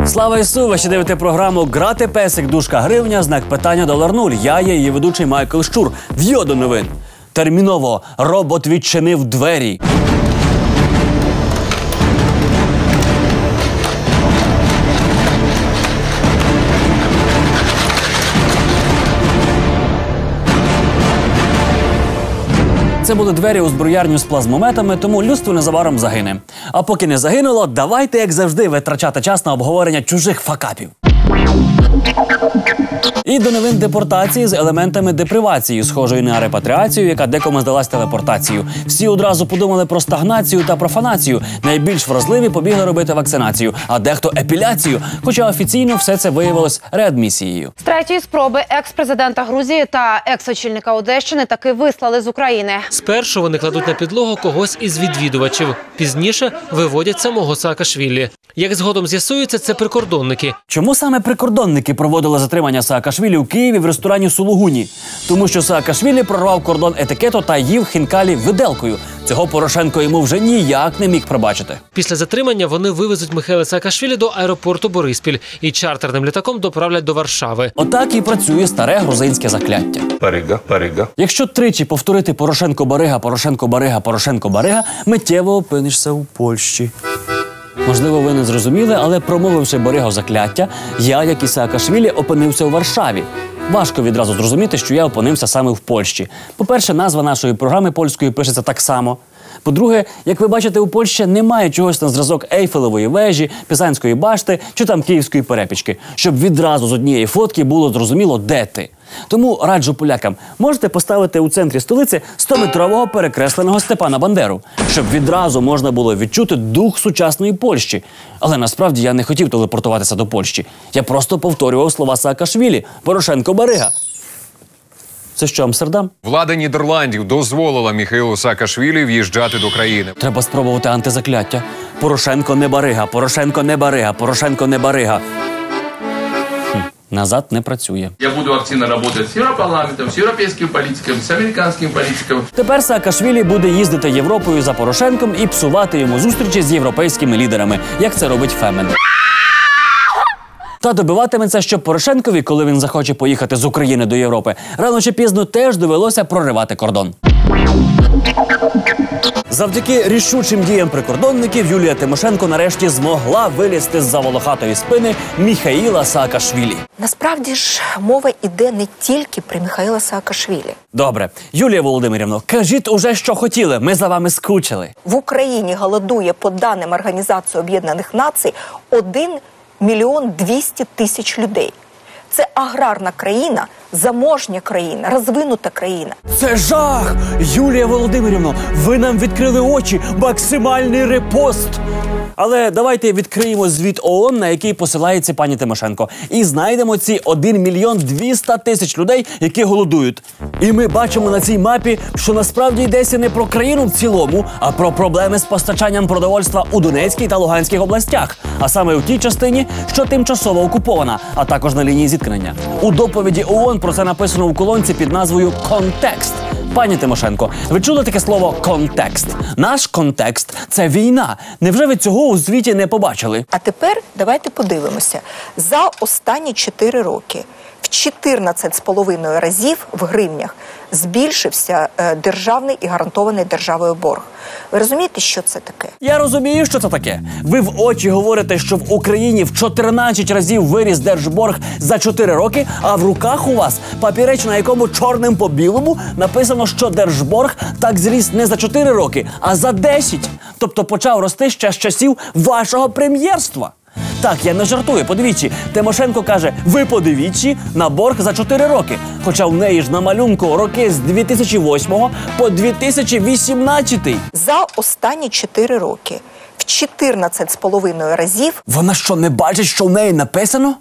Слава Ісу! Ви ще дивите програму «Грати песик, дужка гривня, знак питання $0». Я є її ведучий Майкл Щур. В'йо до новин. Терміново. Робот відчинив двері. Це були двері у зброярню з плазмометами, тому людство незабаром загине. А поки не загинуло, давайте, як завжди, витрачати час на обговорення чужих факапів. І до новин депортації з елементами депривації, схожої на репатріацію, яка декому здалась телепортацією. Всі одразу подумали про стагнацію та профанацію. Найбільш вразливі побігли робити вакцинацію, а дехто епіляцію, хоча офіційно все це виявилось реадмісією. З третьої спроби екс-президента Грузії та екс-очільника Одещини таки вислали з України. Спершу вони кладуть на підлогу когось із відвідувачів. Пізніше виводять самого Саакашвілі. Як згодом з'ясується, це прикордонники. Чому саме прикордонники проводили затримання Саакашвілі у Києві в ресторані «Сулугуні»? Тому що Саакашвілі прорвав кордон етикету та їв хінкалі виделкою. Цього Порошенко йому вже ніяк не міг пробачити. Після затримання вони вивезуть Михайла Саакашвілі до аеропорту Бориспіль і чартерним літаком доправлять до Варшави. Отак і працює старе грузинське закляття. Барига. Якщо тричі повторити Порошенко-барига, Порошенко-барига, Порошенко-барига, миттєво опинишся у Польщі. Можливо, ви не зрозуміли, але промовивши барига закляття, я, як і Саакашвілі, опинився у Варшаві. Важко відразу зрозуміти, що я опинився саме в Польщі. По-перше, назва нашої програми польською пишеться так само. По-друге, як ви бачите, у Польщі немає чогось на зразок Ейфелевої вежі, Пізанської башти чи там Київської перепічки, щоб відразу з однієї фотки було зрозуміло, де ти. Тому раджу полякам, можете поставити у центрі столиці 100-метрового перекресленого Степана Бандеру, щоб відразу можна було відчути дух сучасної Польщі. Але насправді я не хотів телепортуватися до Польщі. Я просто повторював слова Саакашвілі «Порошенко-барига». Це що, Амстердам? Влада Нідерландів дозволила Михайлу Саакашвілі в'їжджати до країни. Треба спробувати антизакляття. Порошенко не барига, Порошенко не барига, Порошенко не барига. Назад не працює. Я буду активно працювати з Європарламентом, з європейським політиком, з американським політиком. Тепер Саакашвілі буде їздити Європою за Порошенком і псувати йому зустрічі з європейськими лідерами, як це робить Фемен. Та добиватиметься, щоб Порошенкові, коли він захоче поїхати з України до Європи, рано чи пізно теж довелося проривати кордон. Завдяки рішучим діям прикордонників Юлія Тимошенко нарешті змогла вилізти з-за волохатої спини Михаїла Саакашвілі. Насправді ж мова йде не тільки про Михайла Саакашвілі. Добре. Юлія Володимирівно, кажіть уже, що хотіли. Ми за вами скучили. В Україні голодує, по даним Організації Об'єднаних Націй, 1 мільйон 200 тисяч людей. Це аграрна країна, заможня країна, розвинута країна. Це жах! Юлія Володимирівна, ви нам відкрили очі. Максимальний репост! Але давайте відкриємо звіт ООН, на який посилається пані Тимошенко. І знайдемо ці 1 мільйон 200 тисяч людей, які голодують. І ми бачимо на цій мапі, що насправді йдеться не про країну в цілому, а про проблеми з постачанням продовольства у Донецькій та Луганській областях. А саме у тій частині, що тимчасово окупована, а також на лінії зіткнення. У доповіді ООН про це написано в колонці під назвою «Контекст». Пані Тимошенко, ви чули таке слово «контекст»? Наш контекст – це війна. Невже ви цього у звіті не побачили? А тепер давайте подивимося. За останні 4 роки в 14,5 разів в гривнях збільшився державний і гарантований державою борг. Ви розумієте, що це таке? Я розумію, що це таке. Ви в очі говорите, що в Україні в 14 разів виріс держборг за 4 роки, а в руках у вас папірець, на якому чорним по білому написано, що держборг так зріс не за 4 роки, а за 10. Тобто почав рости ще з часів вашого прем'єрства. Так, я не жартую, подивіться. Тимошенко каже, ви подивіться на борг за 4 роки. Хоча в неї ж на малюнку роки з 2008 по 2018. За останні 4 роки в 14,5 разів... Вона що, не бачить, що в неї написано?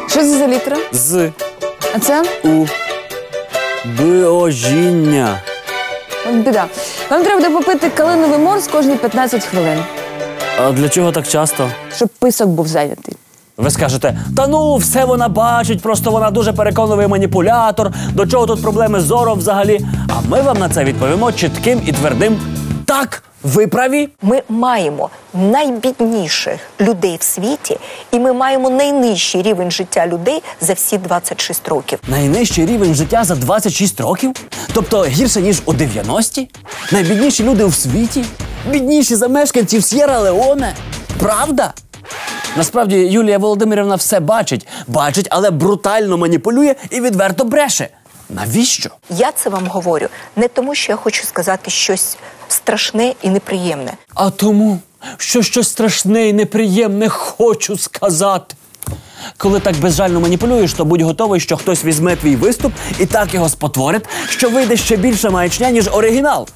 Що це за літера? З. А це? У. Біожіння. От біда. Вам треба буде попити калиновий морс кожні 15 хвилин. А для чого так часто? Щоб писок був зайнятий. Ви скажете, та ну, все вона бачить, просто вона дуже переконливий маніпулятор, до чого тут проблеми з зором взагалі? А ми вам на це відповімо чітким і твердим «так». Ви праві? Ми маємо найбідніших людей в світі, і ми маємо найнижчий рівень життя людей за всі 26 років. Найнижчий рівень життя за 26 років? Тобто гірше, ніж у 90-ті? Найбідніші люди у світі? Бідніші за мешканців С'єра-Леоне? Правда? Насправді, Юлія Володимирівна все бачить, але брутально маніпулює і відверто бреше. Навіщо? Я це вам говорю не тому, що я хочу сказати щось страшне і неприємне. А тому, що щось страшне і неприємне хочу сказати. Коли так безжально маніпулюєш, то будь готовий, що хтось візьме твій виступ і так його спотворить, що вийде ще більша маячня, ніж оригінал.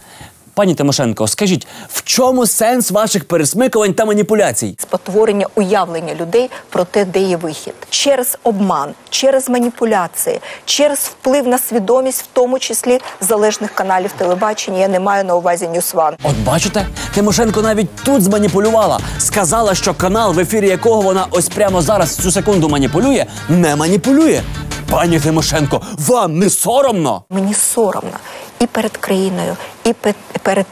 Пані Тимошенко, скажіть, в чому сенс ваших пересмикувань та маніпуляцій? Спотворення уявлення людей про те, де є вихід. Через обман, через маніпуляції, через вплив на свідомість, в тому числі залежних каналів телебачення. Я не маю на увазі Ньюсван. От бачите, Тимошенко навіть тут зманіпулювала. Сказала, що канал, в ефірі якого вона ось прямо зараз в цю секунду маніпулює, не маніпулює. Пані Тимошенко, вам не соромно? Мені соромно і перед країною, і перед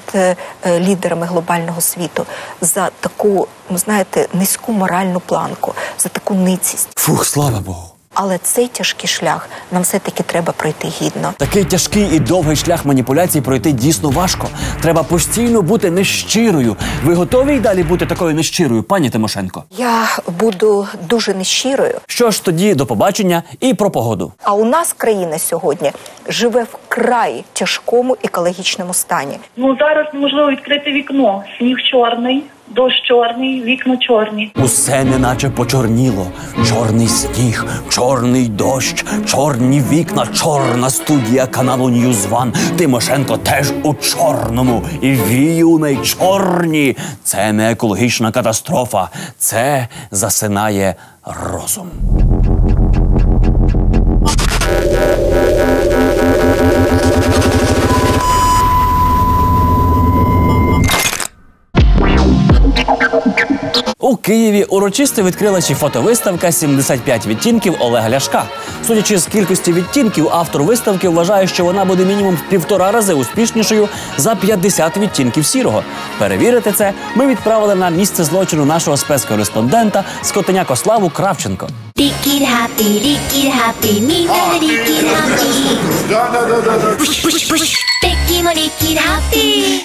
лідерами глобального світу за таку, знаєте, низьку моральну планку, за таку ницість. Фух, слава Богу. Але цей тяжкий шлях нам все-таки треба пройти гідно. Такий тяжкий і довгий шлях маніпуляцій пройти дійсно важко. Треба постійно бути нещирою. Ви готові й далі бути такою нещирою, пані Тимошенко? Я буду дуже нещирою. Що ж тоді, до побачення і про погоду. А у нас країна сьогодні живе в край тяжкому екологічному стані. Ну, зараз можливо відкрити вікно. Сніг чорний, дощ чорний, вікна чорні. Усе неначе почорніло. Чорний сніг, чорний дощ, чорні вікна, чорна студія каналу Ньюзван. Тимошенко теж у чорному. І вії у неї чорні. Це не екологічна катастрофа. Це засинає розум. У Києві урочисто відкрилася фотовиставка «75 відтінків Олега Ляшка». Судячи з кількості відтінків, автор виставки вважає, що вона буде мінімум в 1,5 рази успішнішою за 50 відтінків сірого. Перевірити це ми відправили на місце злочину нашого спецкореспондента з Котеня-Кославу Кравченко.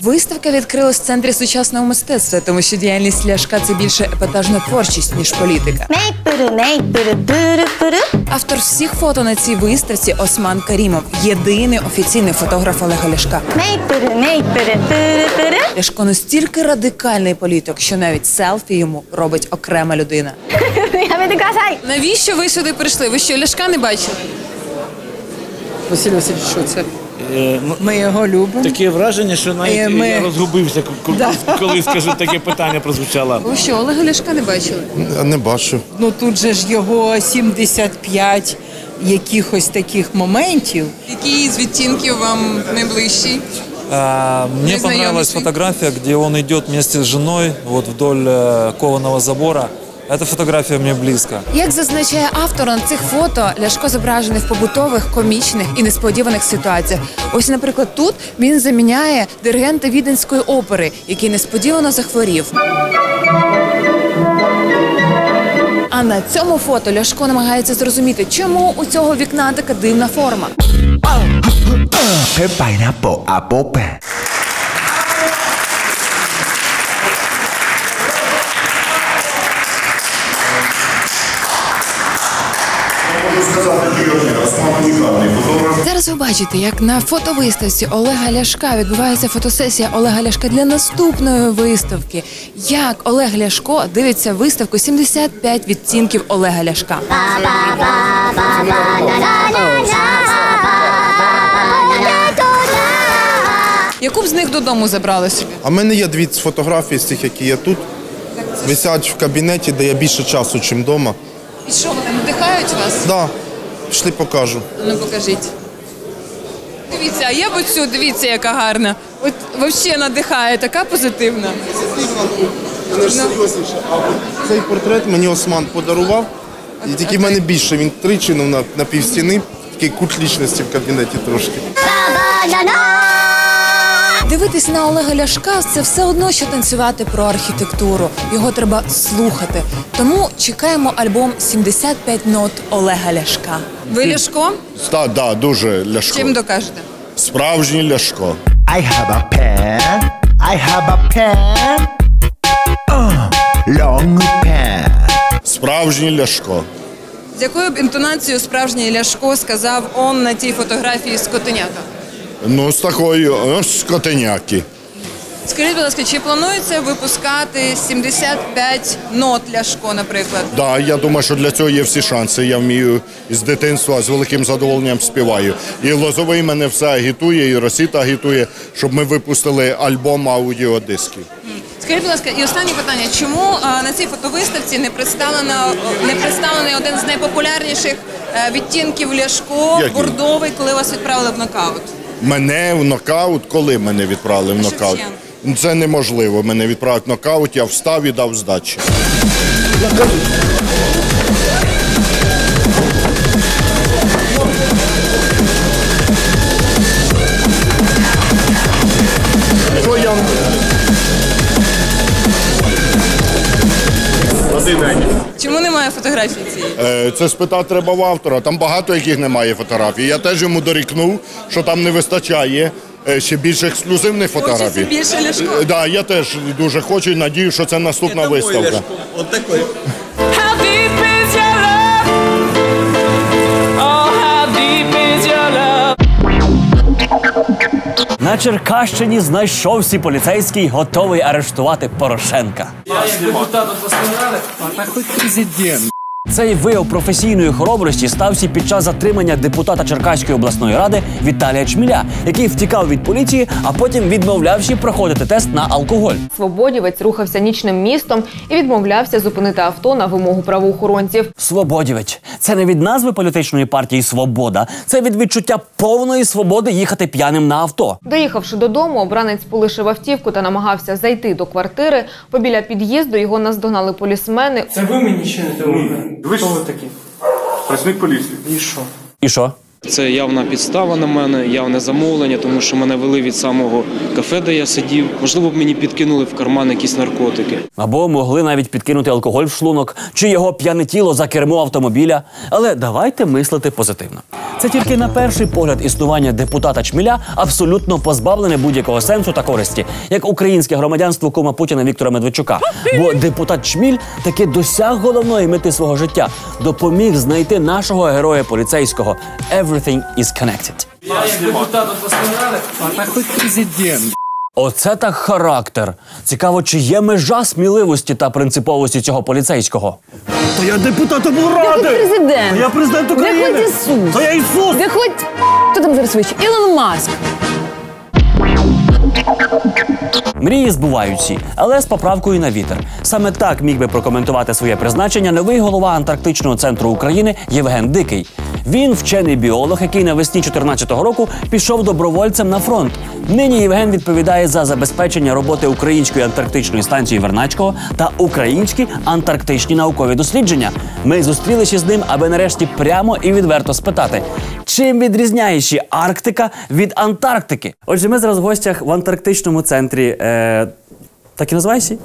Виставка відкрилась в Центрі сучасного мистецтва, тому що діяльність Ляшка – це більше епатажна творчість, ніж політика. Автор всіх фото на цій виставці – Осман Карімов, єдиний офіційний фотограф Олега Ляшка. Ляшко настільки радикальний політик, що навіть селфі йому робить окрема людина. Навіщо ви сюди прийшли? Ви що, Ляшка не бачили? Василь Васильович, що це? Ми його любимо. Таке враження, що навіть я розгубився, коли, скажу, таке питання прозвучало. Ви що, Олега Ляшка не бачили? Не бачу. Ну тут же ж його 75 якихось таких моментів. Який з відтінків вам найближчий? Мне понравилась фотография, где он идет вместе с женой вот вдоль кованого забора. Эта фотографія мені близька. Як зазначає автор, на цих фото Ляшко зображений в побутових, комічних і несподіваних ситуаціях. Ось, наприклад, тут він заміняє диригента Віденської опери, який несподівано захворів. А на цьому фото Ляшко намагається зрозуміти, чому у цього вікна така дивна форма. Зараз ви бачите, як на фотовиставці Олега Ляшка відбувається фотосесія Олега Ляшка для наступної виставки. Як Олег Ляшко дивиться виставку «75 відтінків Олега Ляшка». Яку б з них додому забрали собі? А в мене є 2 фотографії з тих, які є тут. Висять в кабінеті, де я більше часу, ніж вдома. І що, вони надихають вас? Так, да. Пішли покажу. Ну, покажіть. Дивіться, а я б оцю, дивіться, яка гарна. От взагалі надихає, така позитивна. Це ж серйозніше. А от цей портрет мені Осман подарував, і тільки в мене більше. Він тричі на півстіни, такий кут лічності в кабінеті трошки. Дивитись на Олега Ляшка – це все одно, що танцювати про архітектуру. Його треба слухати. Тому чекаємо альбом «75 нот Олега Ляшка». Ви Ляшко? Так, дуже Ляшко. Чим докажете? Справжній Ляшко. I have a pen, I have a pen, long pen. Справжній Ляшко. З якою б інтонацією справжній Ляшко сказав он на тій фотографії з котенята? Ну, з такою, скотеняки. Скажіть, будь ласка, чи планується випускати 75 нот Ляшко, наприклад? Так, я думаю, що для цього є всі шанси. Я вмію з дитинства з великим задоволенням співаю. І Лозовий мене все агітує, і Росіта агітує, щоб ми випустили альбом аудіодисків. Скажіть, будь ласка, і останнє питання. Чому на цій фотовиставці не представлений один з найпопулярніших відтінків Ляшко, бордовий, коли вас відправили в нокаут? Мене в нокаут? Коли мене відправили в нокаут? Це неможливо. Мене відправити в нокаут, я встав і дав здачі. Чому немає фотографії цієї? Це спитати треба в автора. Там багато яких немає фотографій. Я теж йому дорікнув, що там не вистачає ще більше ексклюзивних фотографій. Хочеться більше Ляшко? Так, я теж дуже хочу і надію, що це наступна виставка. От такой. На Черкащині знайшовся поліцейський, готовий арештувати Порошенка. Я як депутат обласної ради, а хоч президент. Цей вияв професійної хоробрості стався під час затримання депутата Черкаської обласної ради Віталія Чміля, який втікав від поліції, а потім відмовлявся проходити тест на алкоголь. Свободівець рухався нічним містом і відмовлявся зупинити авто на вимогу правоохоронців. Свободівець – це не від назви політичної партії «Свобода», це від відчуття повної свободи їхати п'яним на авто. Доїхавши додому, обранець полишив автівку та намагався зайти до квартири. Побіля під'їзду його наздогнали полісмени. Це ви мені чините опір? Хто ви такі? Працівник поліції. І що? І що? Це явна підстава на мене, явне замовлення, тому що мене вели від самого кафе, де я сидів. Можливо, б мені підкинули в карман якісь наркотики. Або могли навіть підкинути алкоголь в шлунок, чи його п'яне тіло за кермо автомобіля. Але давайте мислити позитивно. Це тільки на перший погляд існування депутата Чміля абсолютно позбавлене будь-якого сенсу та користі, як українське громадянство кума Путіна Віктора Медведчука. Бо депутат Чміль таки досяг головної мети свого життя – допоміг знайти нашого героя поліцейського. Everything is connected. Я як депутат обласної ради, а хоч президент. Оце так характер. Цікаво, чи є межа сміливості та принциповості цього поліцейського? То я депутат облради! Де хоч президент? То я президент України! Де хоч Ісус? То я Ісус! Де хоч... Хто там зараз вище? Ілон Маск. Мрії збуваються, але з поправкою на вітер. Саме так міг би прокоментувати своє призначення новий голова Антарктичного центру України Євген Дикий. Він вчений біолог, який навесні 2014 року пішов добровольцем на фронт. Нині Євген відповідає за забезпечення роботи Української антарктичної станції Вернадського та українські антарктичні наукові дослідження. Ми зустрілися з ним, аби нарешті прямо і відверто спитати, чим відрізняється Арктика від Антарктики? Отже, ми зараз в гостях в Антарктичному центрі. Так і називається?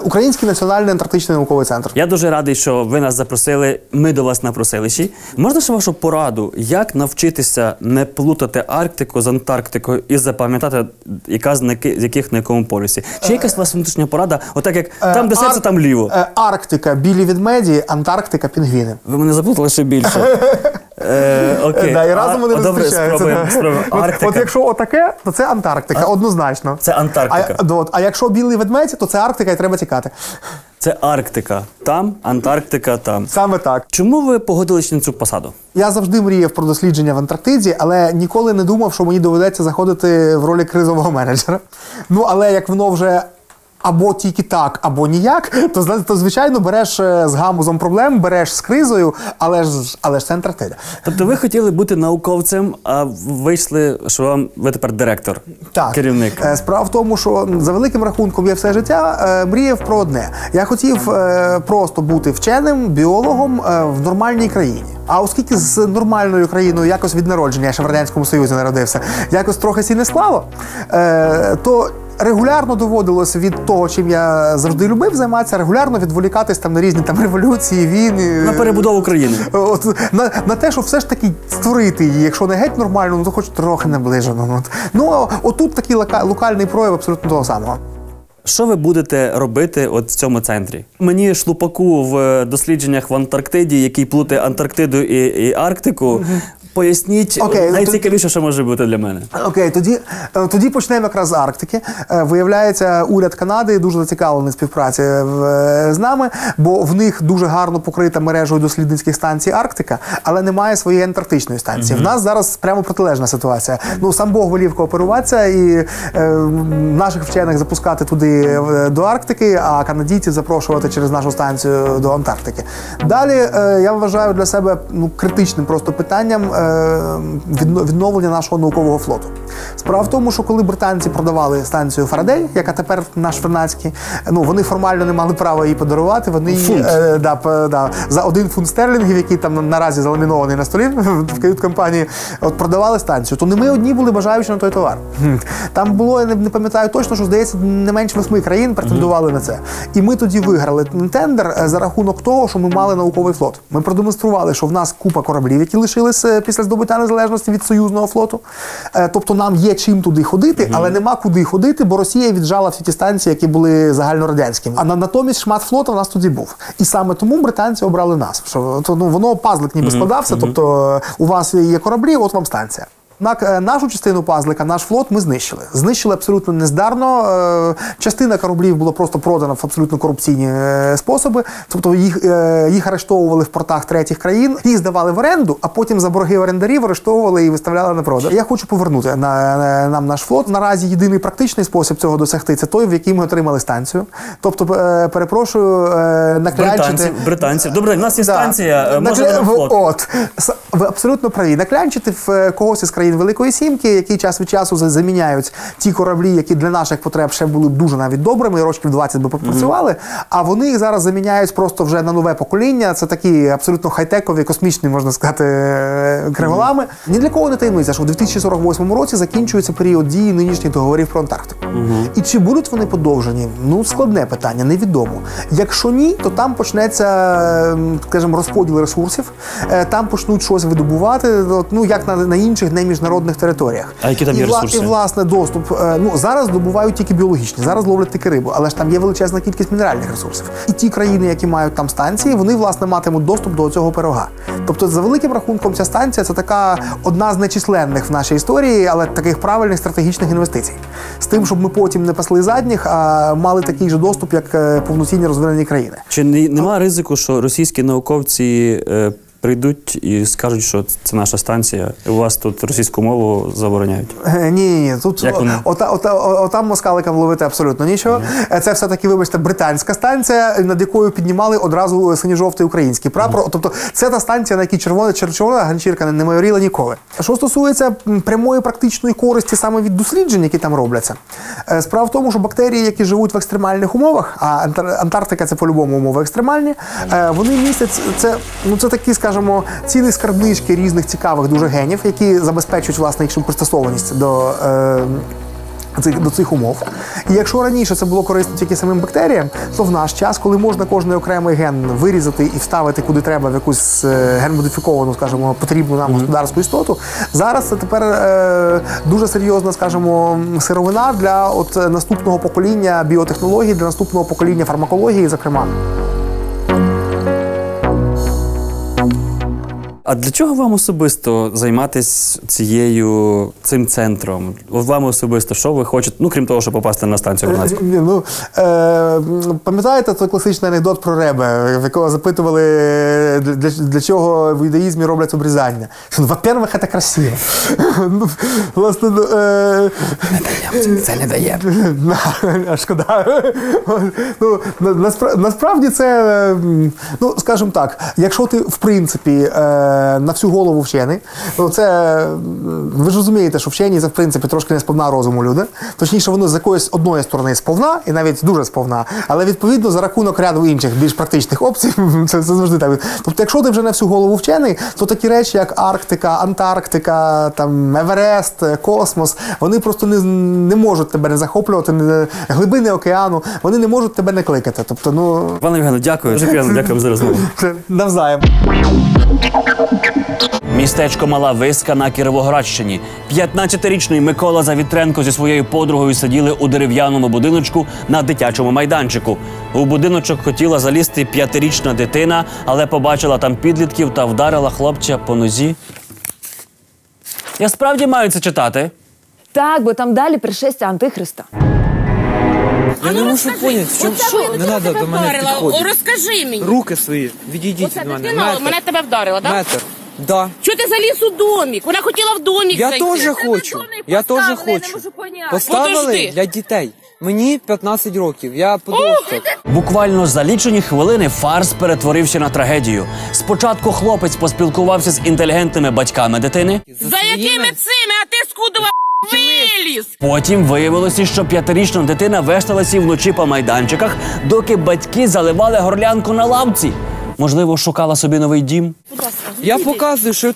Український національний антарктичний науковий центр. Я дуже радий, що ви нас запросили, ми до вас напросилися. Можна ще вашу пораду, як навчитися не плутати Арктику з Антарктикою і запам'ятати, яка з яких на якому полюсі? Чи якась у вас внутрішня порада, отак як там, де серце, там ліво? Арктика – білі ведмеді, Антарктика – пінгвіни. Ви мене заплутали ще більше. Окей. Да, і разом вони не добре, зустрічаються. спробуємо. От якщо отаке, то це Антарктика, однозначно. Це Антарктика. А якщо білий ведмедь, то це Арктика і треба тікати. Це Арктика там, Антарктика там. Саме так. Чому ви погодились на цю посаду? Я завжди мріяв про дослідження в Антарктиді, але ніколи не думав, що мені доведеться заходити в ролі кризового менеджера. Ну, але як воно вже або тільки так, або ніяк, то звичайно, береш з гамузом проблем, береш з кризою, але ж це Антарктида. Тобто ви хотіли бути науковцем, а вийшли, що ви тепер директор, керівник. Справа в тому, що за великим рахунком я все життя мріяв про одне. Я хотів просто бути вченим, біологом в нормальній країні. А оскільки з нормальною країною якось від народження, я ще в Радянському Союзі народився, якось трохи сі не склало, то регулярно доводилося від того, чим я завжди любив займатися, регулярно відволікатись там на різні там революції, війни. На перебудову країни. На те, щоб все ж таки створити її, якщо не геть нормально, то хоч трохи наближено. Ну, отут такий локальний прояв абсолютно того самого. Що ви будете робити от в цьому центрі? Мені Шлупаку в дослідженнях в Антарктиді, який плутає Антарктиду і Арктику, поясніть, найцікавіше, що може бути для мене. Окей, тоді почнемо якраз з Арктики. Виявляється, уряд Канади дуже зацікавлений співпраці з нами, бо в них дуже гарно покрита мережею дослідницьких станцій Арктика, але немає своєї антарктичної станції. В нас зараз прямо протилежна ситуація. Ну, сам Бог волів кооперуватися і наших вчених запускати туди до Арктики, а канадійців запрошувати через нашу станцію до Антарктики. Далі я вважаю для себе критичним просто питанням відновлення нашого наукового флоту. Справа в тому, що коли британці продавали станцію Фарадей, яка тепер наш Вернадський, вони формально не мали права її подарувати, вони її за 1 фунт стерлінгів, який там наразі заламінований на столі в кают-компанії, продавали станцію. То не ми одні були бажаючі на той товар. Там було, я не пам'ятаю точно, що, здається, не менше 8 країн претендували на це. І ми тоді виграли тендер за рахунок того, що ми мали науковий флот. Ми продемонстрували, що в нас купа кораблів, які лишилися після здобуття незалежності від союзного флоту. Тобто нам є чим туди ходити, але нема куди ходити, бо Росія віджала всі ті станції, які були загальнорадянськими. А натомість шмат флоту в нас тоді був. І саме тому британці обрали нас. Що, воно пазлик ніби складався, тобто у вас є кораблі, от вам станція. Нашу частину пазлика, наш флот ми знищили. Знищили абсолютно нездарно. Частина кораблів була просто продана в абсолютно корупційні способи. Тобто їх арештовували в портах третіх країн, їх здавали в оренду, а потім за борги орендарів арештовували і виставляли на продаж. Я хочу повернути нам наш флот. Наразі єдиний практичний спосіб цього досягти – це той, в який ми отримали станцію. Тобто, перепрошую, наклянчити... Британців. Добре, в нас є станція, може вона флот. От, ви абсолютно праві. Наклянчити в когось із країн Великої Сімки, які час від часу заміняють ті кораблі, які для наших потреб ще були дуже навіть добрими, років 20 би попрацювали, а вони їх зараз заміняють просто вже на нове покоління. Це такі абсолютно хай-текові, космічні, можна сказати, криголами. Ні для кого не таємниця, що у 2048 році закінчується період дії нинішніх договорів про Антарктику. І чи будуть вони подовжені? Ну, складне питання, невідомо. Якщо ні, то там почнеться, скажімо, розподіл ресурсів, там почнуть щось видобувати, як на інших неміжнародних територіях. А які там є ресурси? І, власне, доступ. Зараз добувають тільки біологічні, зараз ловлять тільки рибу, але ж там є величезна кількість мінеральних ресурсів. І ті країни, які мають там станції, вони, власне, матимуть доступ до цього пирога. Тобто, за великим рахунком, ця станція – це така одна з нечисленних в нашій історії, але таких правильних стратегічних інвестицій. З тим, щоб ми потім не пасли задніх, а мали такий же доступ, як повноцінні розвинені країни. Чи немає ризику, що російські науковці прийдуть і скажуть, що це наша станція, і у вас тут російську мову забороняють? Ні. Тут отам москаликам ловити абсолютно нічого. Це все-таки, вибачте, британська станція, над якою піднімали одразу синьо-жовтий український прапор. Тобто це та станція, на якій червона ганчірка не майоріла ніколи. Що стосується прямої практичної користі саме від досліджень, які там робляться, справа в тому, що бактерії, які живуть в екстремальних умовах, а Антарктика – це по-любому умови екстремальні, вони містять, це такі, скажімо, цілі скарбнички різних цікавих дуже генів, які забезпечують, власне, їх пристосованість до цих умов. І якщо раніше це було корисно тільки самим бактеріям, то в наш час, коли можна кожний окремий ген вирізати і вставити куди треба в якусь генмодифіковану, скажімо, потрібну нам господарську істоту, зараз це тепер дуже серйозна, скажімо, сировина для наступного покоління біотехнологій, для наступного покоління фармакології, зокрема. А для чого вам особисто займатися цим центром? От вам особисто, що ви хочете, ну, крім того, щоб попасти на станцію громадську? Ну, пам'ятаєте той класичний анекдот про Ребе, в якого запитували, для чого в іудаїзмі роблять обрізання? Во-первых, це красиво. Власне, це не дає. Шкода. Насправді це, ну, скажімо так, якщо ти, в принципі, на всю голову вчений, то це, ви ж розумієте, що вчені це, в принципі, трошки не сповна розуму люди. Точніше, воно з якоїсь одної сторони сповна, і навіть дуже сповна, але, відповідно, за рахунок ряду інших, більш практичних опцій, це завжди так. Тобто, якщо ти вже на всю голову вчений, то такі речі, як Арктика, Антарктика, там, Еверест, космос, вони просто не можуть тебе не захоплювати, глибини океану, вони не можуть тебе не кликати. Тобто, ну... Пане Євгене, дякую. Дякую за розмову. Навзаєм. Містечко Мала Виска на Кіровоградщині. 15-річний Микола Завітренко зі своєю подругою сиділи у дерев'яному будиночку на дитячому майданчику. У будиночок хотіла залізти 5-річна дитина, але побачила там підлітків та вдарила хлопця по нозі. Я справді маю це читати? Так, бо там далі пришестя Антихриста. Я не можу поняти, в чому не треба до мене підходити. Розкажи мені. Руки свої, відійдіть від мене. Мене тебе вдарила, так? Метр. Да. Чого ти заліз у домік? Вона хотіла в домік зайти. Я теж хочу. Я теж хочу. Поставили для дітей. Мені 15 років, я подросток. Буквально за лічені хвилини фарс перетворився на трагедію. Спочатку хлопець поспілкувався з інтелігентними батьками дитини. За якими цими? А ти скудова виліз! Потім виявилося, що 5-річна дитина вешталася вночі по майданчиках, доки батьки заливали горлянку на лавці. Можливо, шукала собі новий дім? Я показую, що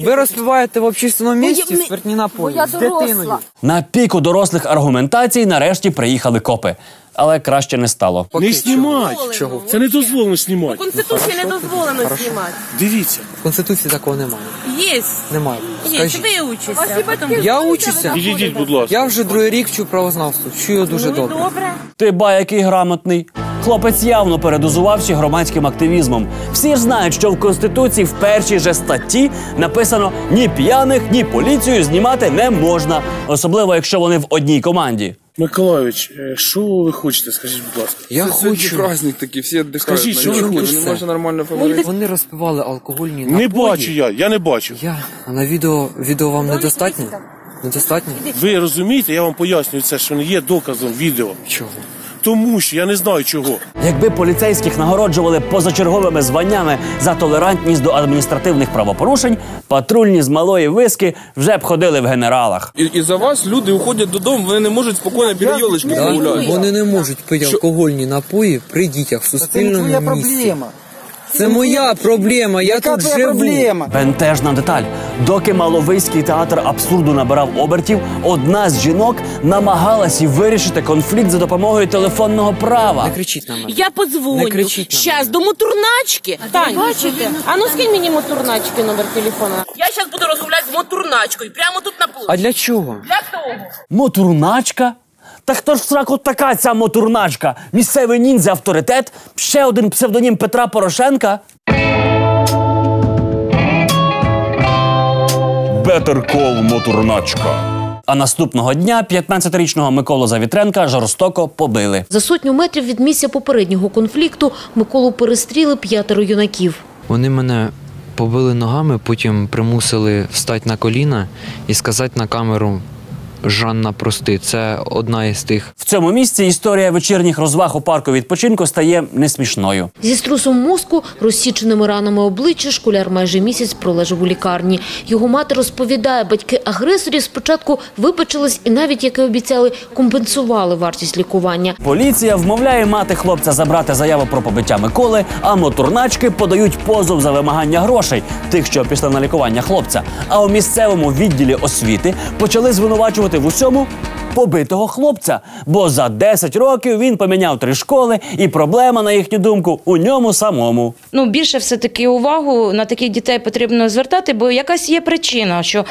ви розпиваєте в общественному місці спиртні напої з дитиною. На піку дорослих аргументацій нарешті приїхали копи. Але краще не стало. Не знімати! Чого? Це не дозволено знімати. В Конституції не дозволено знімати. Дивіться. В Конституції такого немає. Є. Немає. Є, ви учишся. Я учуся. Підійдіть, будь ласка. Я вже другий рік вчу правознавство. Чую дуже добре. Ти ба, який грамотний. Хлопець явно передозувався громадським активізмом. Всі ж знають, що в Конституції в першій же статті написано «ні п'яних, ні поліцію знімати не можна». Особливо, якщо вони в одній команді. Миколайович, що ви хочете, скажіть, будь ласка? Я хочу. Праздник такий, всі віддихають. Скажіть, що ви хочете? Не можна нормально поговорити. Вони розпивали алкогольні напої. Не бачу я не бачу. А на відео вам недостатньо? Недостатньо? Ви розумієте, я вам пояснюю це, що не є доказом відео. Чого? Тому що я не знаю чого. Якби поліцейських нагороджували позачерговими званнями за толерантність до адміністративних правопорушень, патрульні з Малої Виски вже б ходили в генералах. І за вас люди уходять додому, вони не можуть спокійно біля йолочки погуляти. Вони не можуть пити алкогольні напої при дітях в суспільному місці. Це моя проблема, я тут живу. Бентежна деталь. Доки Маловиський театр абсурду набирав обертів, одна з жінок намагалась вирішити конфлікт за допомогою телефонного права. Не кричіть на мене. Я подзвоню. Щас до мотурначки. Тань, бачите? А ну скинь мені мотурначки номер телефона. Я щас буду розмовляти з мотурначкою. Прямо тут на пулі. А для чого? Для того. Мотурначка? Та хто ж в сраку така ця мотурначка? Місцевий ніндзя-авторитет? Ще один псевдонім Петра Порошенка? Better Call мотурначка. А наступного дня 15-річного Миколу Завітренка жорстоко побили. За 100 метрів від місця попереднього конфлікту Миколу перестріли 5 юнаків. Вони мене побили ногами, потім примусили встати на коліна і сказати на камеру: «Жанна, прости». Це одна із тих. В цьому місці історія вечірніх розваг у парку відпочинку стає несмішною. Зі струсом мозку, розсіченими ранами обличчя, школяр майже місяць пролежав у лікарні. Його мати розповідає, батьки агресорів спочатку вибачились і навіть, як і обіцяли, компенсували вартість лікування. Поліція вмовляє мати хлопця забрати заяву про побиття Миколи, а мотурначки подають позов за вимагання грошей тих, що пішли на лікування хлопця. А у місцевому відділі освіти почали звинувачувати в усьому побитого хлопця. Бо за 10 років він поміняв 3 школи, і проблема, на їхню думку, у ньому самому. Більше все-таки увагу на таких дітей потрібно звертати, бо якась є причина, що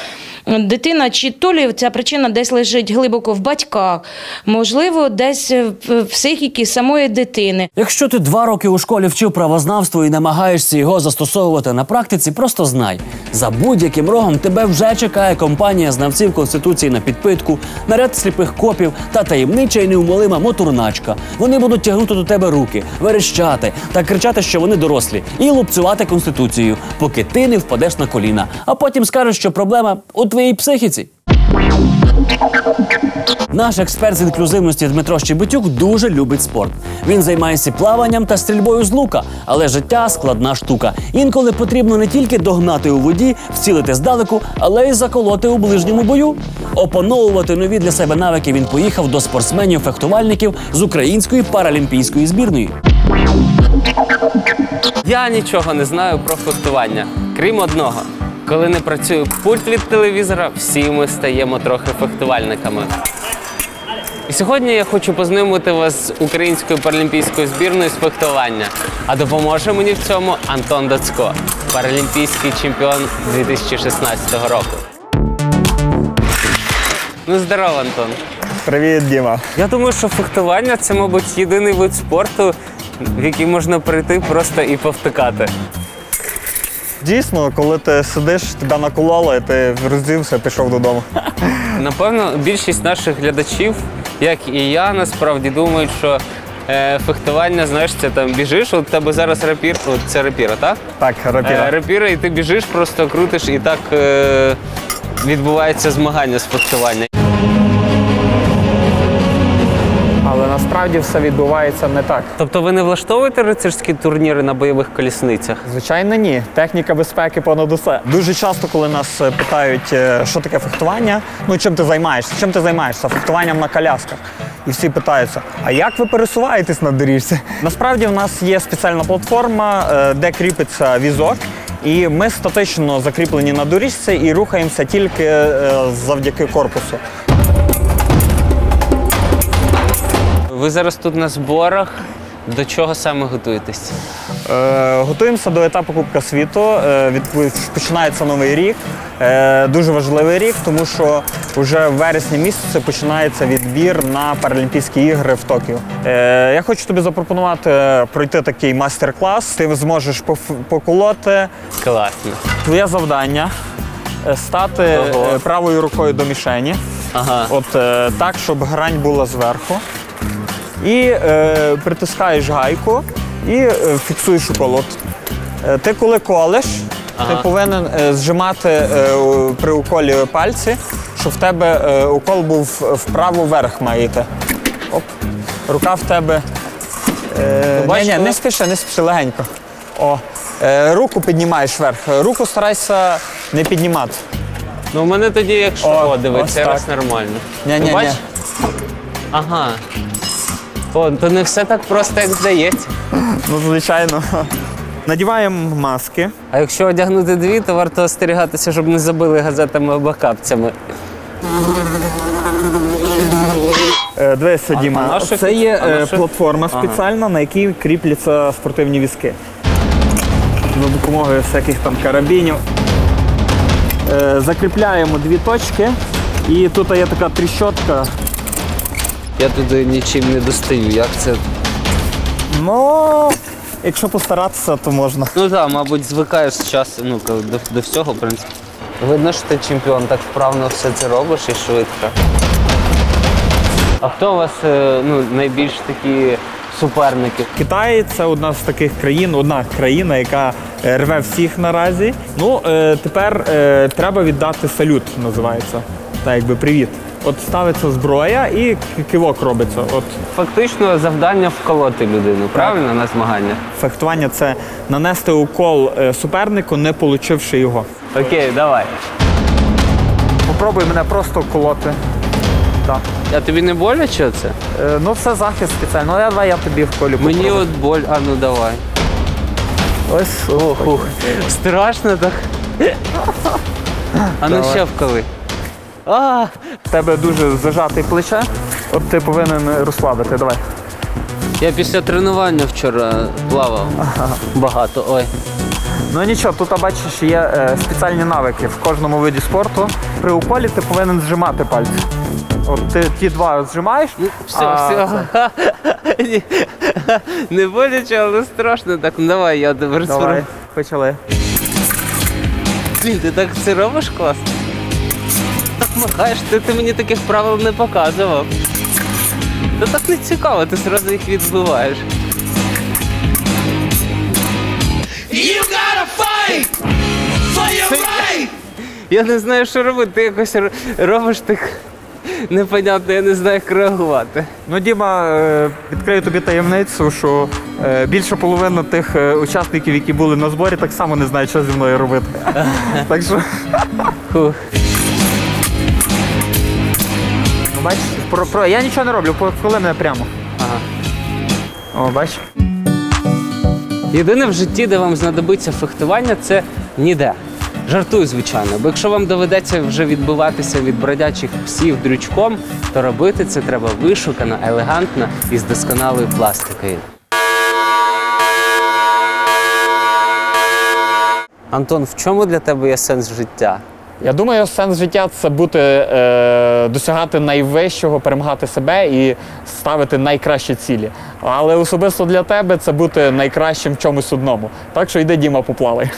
дитина, чи то лі ця причина десь лежить глибоко в батьках, можливо, десь в психіці самої дитини. Якщо ти 2 роки у школі вчив правознавство і намагаєшся його застосовувати на практиці, просто знай, за будь-яким рогом тебе вже чекає компанія знавців Конституції на підпитку, наряд сліпих копів та таємнича і неумолима мотурначка. Вони будуть тягнути до тебе руки, верещати та кричати, що вони дорослі, і лупцювати Конституцію, поки ти не впадеш на коліна, а потім скажеш, що проблема у твоїй психіці. Наш експерт з інклюзивності Дмитро Щебетюк дуже любить спорт. Він займається плаванням та стрільбою з лука, але життя – складна штука. Інколи потрібно не тільки догнати у воді, вцілити здалеку, але й заколоти у ближньому бою. Опановувати нові для себе навики він поїхав до спортсменів-фехтувальників з української паралімпійської збірної. Я нічого не знаю про фехтування, крім одного. Коли не працює пульт від телевізора, всі ми стаємо трохи фехтувальниками. І сьогодні я хочу познайомити вас з українською паралімпійською збірною з фехтування. А допоможе мені в цьому Антон Дацько, паралімпійський чемпіон 2016 року. Ну, здорово, Антон. Привіт, Діма. Я думаю, що фехтування – це, мабуть, єдиний вид спорту, в який можна прийти просто і повтикати. Дійсно, коли ти сидиш, тебе накололи, і ти роздівся, пішов додому. Напевно, більшість наших глядачів, як і я, насправді думають, що фехтування, знаєш, це там біжиш, от у тебе зараз рапір, от це рапіра, так? Так, рапіра. Рапіра, і ти біжиш, просто крутиш, і так відбувається змагання з фехтування. Але насправді все відбувається не так. Тобто ви не влаштовуєте рицарські турніри на бойових колісницях? Звичайно, ні. Техніка безпеки понад усе. Дуже часто, коли нас питають, що таке фехтування, чим ти займаєшся? Чим ти займаєшся? Фехтуванням на колясках. І всі питаються, а як ви пересуваєтесь на доріжці? Насправді в нас є спеціальна платформа, де кріпиться візок. І ми статично закріплені на доріжці і рухаємося тільки завдяки корпусу. Ви зараз тут на зборах. До чого саме готуєтесь? Готуємося до етапу Кубка світу. Починається новий рік. Дуже важливий рік, тому що вже в вересні місяці починається відбір на Паралімпійські ігри в Токіо. Я хочу тобі запропонувати пройти такий майстер-клас. Ти зможеш поколоти. Класно. Твоє завдання – стати правою рукою до мішені. От так, щоб грань була зверху. І притискаєш гайку і фіксуєш укол. Ти коли колеш, ти повинен зжимати при уколі пальці, щоб в тебе укол був вправо вверх має йти. Оп. Рука в тебе. Не спіши, легенько. Руку піднімаєш вверх. Руку старайся не піднімати. Ну, у мене тоді, якщо дивиться, раз нормально. Ні. Ага. То не все так просто, як здається. Ну, звичайно. Надіваємо маски. А якщо одягнути дві, то варто остерігатися, щоб не забили газетами або капцями. Дивися, Діма, це є платформа спеціальна, на якій кріпляться спортивні візки. За допомогою всяких там карабінів. Закріпляємо 2 точки, і тут є така тріщотка. Я туди нічим не достаю, як це? Ну, якщо постаратися, то можна. Ну так, мабуть, звикаєш з часу до всього, в принципі. Видно, що ти чемпіон, так вправно все це робиш і швидко. А хто у вас найбільш такі суперники? Китай – це одна з таких країн, одна країна, яка рве всіх наразі. Ну, тепер треба віддати салют, називається. Так, якби привіт. От ставиться зброя і кивок робиться. Фактично завдання вколоти людину, правильно, на змагання? Фехтування – це нанести укол супернику, не получивши його. Окей, давай. Попробуй мене просто колоти. Так. А тобі не боляче це? Ну, це захист спеціально. Ну, давай я тобі вколю. Мені от боль, ну давай. Ось. Страшно так. А ну ще вколи. В тебе дуже зажатий плече, от ти повинен розслабити, давай. Я після тренування вчора плавав багато, ой. Ну нічого, тут, бачиш, є спеціальні навики в кожному виді спорту. При уколі ти повинен зжимати пальці. От ти ті два зжимаєш. Все. Не боляче, але страшно. Так, ну давай, я тепер спробую. Давай, почали. Блін, ти так це робиш класно? Так махаєш, ти мені таких правил не показував. Та так не цікаво, ти одразу їх відбиваєш. Я не знаю, що робити, ти якось робиш так непонятно, я не знаю, як реагувати. Ну, Діма, відкрию тобі таємницю, що більше половини тих учасників, які були на зборі, так само не знають, що зі мною робити. Так що... Бачиш, я нічого не роблю, коли мене прямо. О, бачиш? Єдине в житті, де вам знадобиться фехтування, це ніде. Жартую, звичайно, бо якщо вам доведеться вже відбиватися від бродячих псів дрючком, то робити це треба вишукано, елегантно і з досконалою пластикою. Антон, в чому для тебе є сенс життя? Я думаю, сенс життя – це досягати найвищого, перемагати себе і ставити найкращі цілі. Але особисто для тебе це бути найкращим в чомусь одному. Так що йди, Діма, поплавай.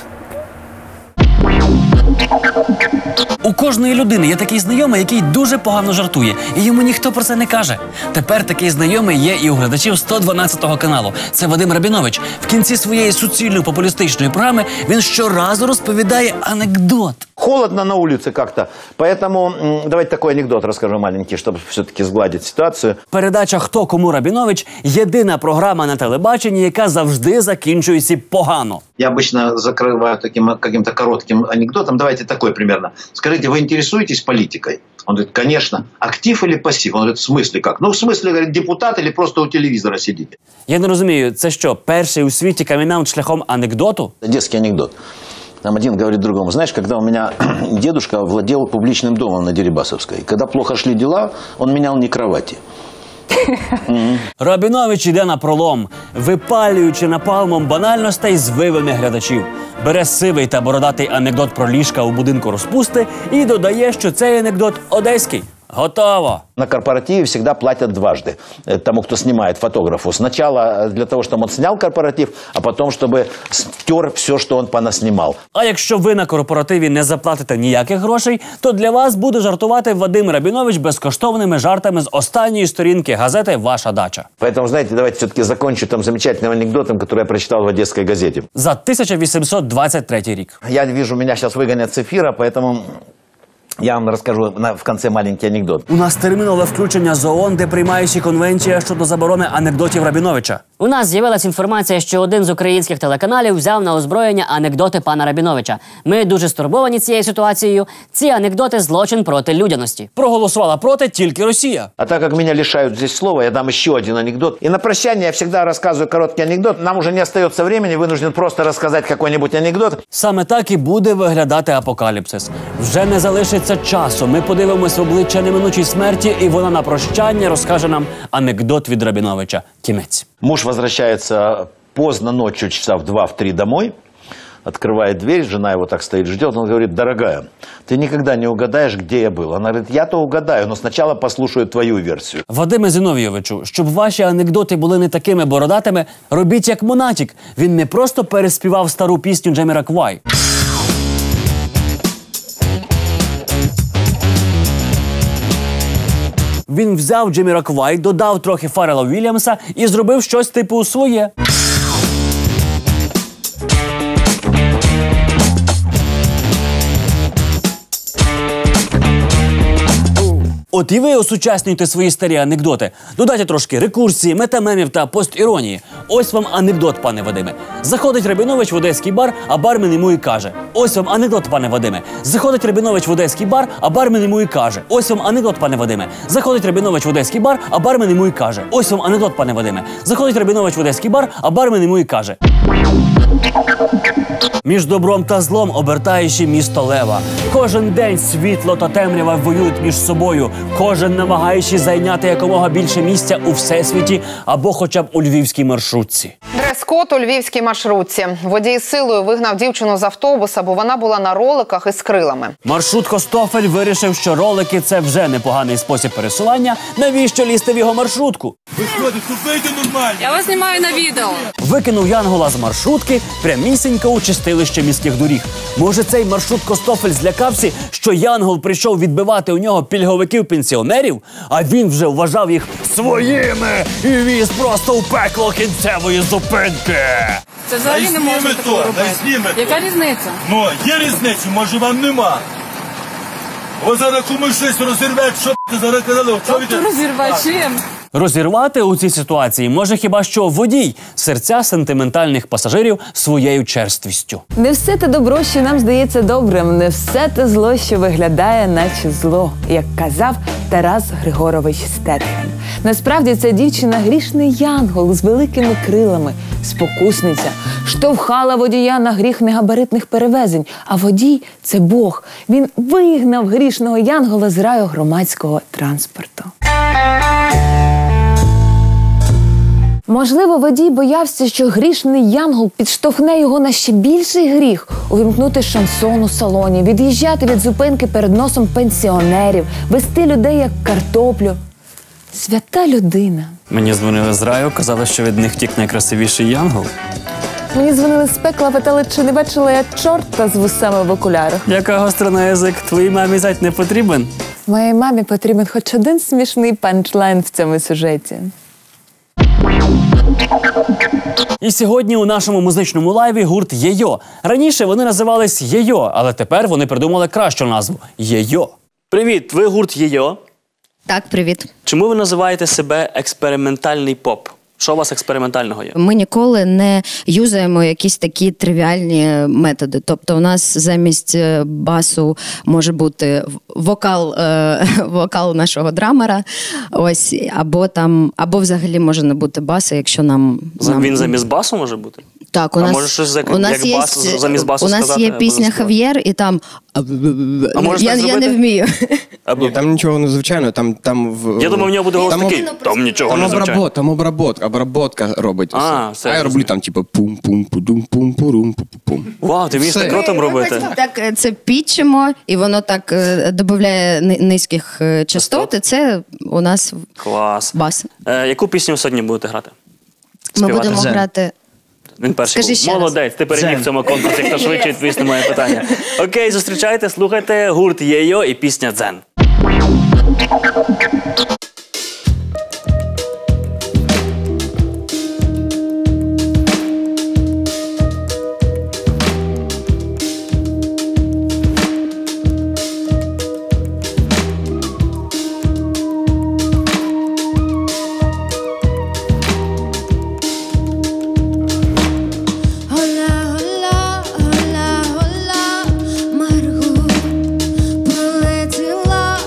У кожної людини є такий знайомий, який дуже погано жартує, і йому ніхто про це не каже. Тепер такий знайомий є і у глядачів 112 каналу. Це Вадим Рабінович. В кінці своєї суцільно-популістичної програми він щоразу розповідає анекдот. Холодно на улице как-то, поэтому давайте такой анекдот расскажу маленький, чтобы все-таки сгладить ситуацию. Передача «Хто кому Рабінович» – єдина програма на телебаченні, яка завжди закінчується погано. Я обычно закрываю таким каким-то коротким анекдотом. Давайте такой примерно. Скажите, вы интересуетесь политикой? Он говорит, конечно. Актив или пассив? Он говорит, в смысле как? Ну, в смысле, говорит, депутат или просто у телевизора сидите? Я не розумію, це що, перший у світі камін-аут шляхом анекдоту? Детский анекдот. Там один говорит другому, знаешь, когда у меня дедушка владел публичным домом на Дерибасовской, когда плохо шли дела, он менял не кровати. Рабінович іде на пролом, випалюючи напалмом банальностей з вивини глядачів. Бере сивий та бородатий анекдот про ліжка у будинку розпусти і додає, що цей анекдот одеський. Готово. На корпоративе всегда платят дважды тому, кто снимает, фотографу. Сначала для того, чтобы он снял корпоратив, а потом, чтобы стер все, что он понаснимал. А якщо ви на корпоративі не заплатите ніяких грошей, то для вас буде жартувати Вадим Рабінович безкоштовними жартами з останньої сторінки газети «Ваша дача». Поэтому, знаете, давайте все-таки закончу там замечательным анекдотом, который я прочитал в Одесской газете. За 1823 рік. Я вижу, меня сейчас выгонят с эфира, поэтому... Я вам розкажу в кінці маленький анекдот. У нас термінове включення з ООН, де приймається конвенція щодо заборони анекдотів Рабіновича. У нас з'явилась інформація, що один з українських телеканалів взяв на озброєння анекдоти пана Рабіновича. Ми дуже стурбовані цією ситуацією. Ці анекдоти – злочин проти людяності. Проголосувала проти тільки Росія. А так як мене лишають здесь слова, я дам ще один анекдот. І на прощання я завжди розказую короткий анекдот. Нам уже не остається времени, вынужден просто розказати якийсь анекдот. Саме так і буде виглядати апокаліпсис. Вже не залишиться часу. Ми подивимось в обличчя неминучій смерті, і вона на прощання розкаже нам анекдот від Рабіновича. Кінець. Муж возвращается поздно ночью, часа в 2-3 домой, открывает дверь, жена его так стоит, ждет, он говорит, дорогая, ты никогда не угадаешь, где я был. Она говорит, я-то угадаю, но сначала послушаю твою версию. Вадиме Зіновійовичу, щоб ваші анекдоти були не такими бородатими, робіть як Монатік. Він не просто переспівав стару пісню Джаміроквай. Він взяв Джаміроквай, додав трохи Фаррела Вільямса і зробив щось типу своє. От і ви осучаснюєте свої старі анекдоти. Додайте трошки рекурсії, метамемів та постіронії. Ось вам анекдот, пане Вадиме. Заходить Рабінович в одеський бар, а бармен йому і каже. Ось вам анекдот, пане Вадиме. Заходить Рабінович в одеський бар, а бармен йому і каже. Ось вам анекдот, пане Вадиме. Заходить Рабінович в одеський бар, а бармен йому і каже. Ось вам анекдот, пане Вадиме. Заходить Рабінович в одеський бар, а бармен йому і каже. Між добром та злом обертаючи місто лева. Кожен день світло та темрява воюють між собою, кожен намагаючись зайняти якомога більше місця у всесвіті або хоча б у львівській маршрутці. Дрес-код у львівській маршрутці. Водій силою вигнав дівчину з автобуса, бо вона була на роликах із крилами. Маршрут Костофель вирішив, що ролики – це вже непоганий спосіб пересування. Навіщо лізти в його маршрутку? Я вас знімаю на відео. Викинув Янгола з маршрутки прямісінько у чистилище міських доріг. Може, цей маршрут Костофель злякався, що Янгол прийшов відбивати у нього пільговиків-пенсіонерів, а він вже вважав їх своїми і віз просто у пекло кінцевої зупинки. Це взагалі не можна такого робити. Яка різниця? Ну, є різниця, може вам нема. Ось зараз комусь щось розірвати, що ти зараз казали. Тобто розірвачем. Розірвати у цій ситуації може хіба що водій серця сентиментальних пасажирів своєю черствістю. Не все те добро, що нам здається добрим, не все те зло, що виглядає наче зло, як казав Тарас Григорович Стетхем. Насправді ця дівчина – грішний янгол з великими крилами, спокусниця, штовхала водія на гріх негабаритних перевезень, а водій – це Бог. Він вигнав грішного янгола з раю громадського транспорту. Можливо, водій боявся, що грішний янгол підштовхне його на ще більший гріх – увімкнути шансон у салоні, від'їжджати від зупинки перед носом пенсіонерів, вести людей як картоплю. Свята людина. Мені дзвонили з раю, казали, що від них втік найкрасивіший янгол. Мені дзвонили з пекла, питали, чи не бачила я чорта з вусами в окулярах. Яка гостра на язик, твоїй мамі зять не потрібен? Моїй мамі потрібен хоч один смішний панчлайн в цьому сюжеті. І сьогодні у нашому музичному лайві гурт «Єйо». Раніше вони називались «Єйо», але тепер вони придумали кращу назву – «Єйо». Привіт, ви гурт «Єйо». Так, привіт. Чому ви називаєте себе експериментальний поп? Що у вас експериментального є? Ми ніколи не юзаємо якісь такі тривіальні методи. Тобто у нас замість басу може бути вокал нашого драмера, ось, або взагалі може не бути баса, якщо нам... Він замість басу може бути? Так, у нас замість басу сказати? У нас є пісня «Хав'єр» і там... Я не вмію. Там нічого незвичайного, там... Я думаю, в нього буде голос такий, там нічого незвичайного. Там обработка робить. А я роблю там, типу, пум-пум-пум-пум-пум-пум-пум. Вау, ти вмієш так ротом робити? Так, це підчимо, і воно так додає низьких частот, і це у нас бас. Яку пісню сьогодні будете грати? Ми будемо грати... Він перший був. Молодець, ти переміг в цьому конкурсі, хто швидше відповість на моє питання. Окей, зустрічайте, слухайте гурт «Єйо» і пісня «Дзен». Марго, пролетіла